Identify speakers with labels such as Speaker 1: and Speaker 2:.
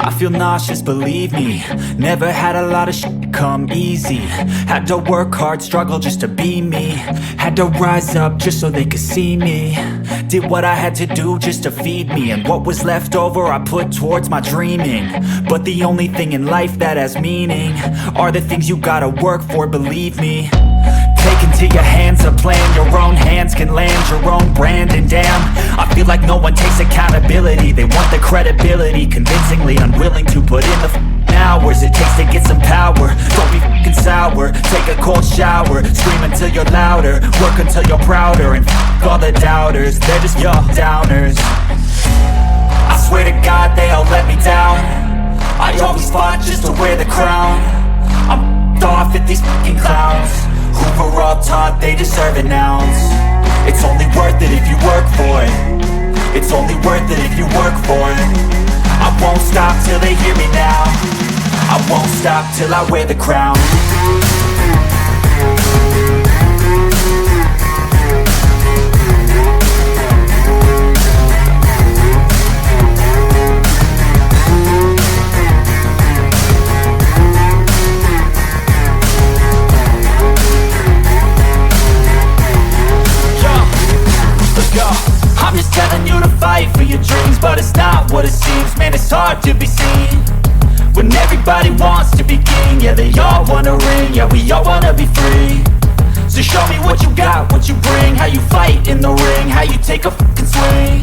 Speaker 1: I feel nauseous, believe me. Never had a lot of shit come easy. Had to work hard, struggle just to be me. Had to rise up just so they could see me. Did what I had to do just to feed me. And what was left over I put towards my dreaming. But the only thing in life that has meaning are the things you gotta work for, believe me. Take into your hands a plan. Your own hands can land your own brand. And damn, I feel like no one takes accountability. They want the credibility, convincingly unwilling to put in the hours it takes to get some power. Don't be f***ing sour. Take a cold shower. Scream until you're louder. Work until you're prouder. And f*** all the doubters, they're just your downers. I swear to God they all let me down. I always fought just to wear the crown. I'm f***ed off at these f***ing clowns who were all taught they deserve an ounce. It's only worth it if you work for it. It's only worth it if you work for it. I won't stop till they hear me now. I won't stop till I wear the crown. I'm just telling you to fight for your dreams, but it's not what it seems. Man, it's hard to be seen when everybody wants to be king. Yeah, they all wanna ring, yeah, we all wanna be free. So show me what you got, what you bring, how you fight in the ring, how you take a fucking swing.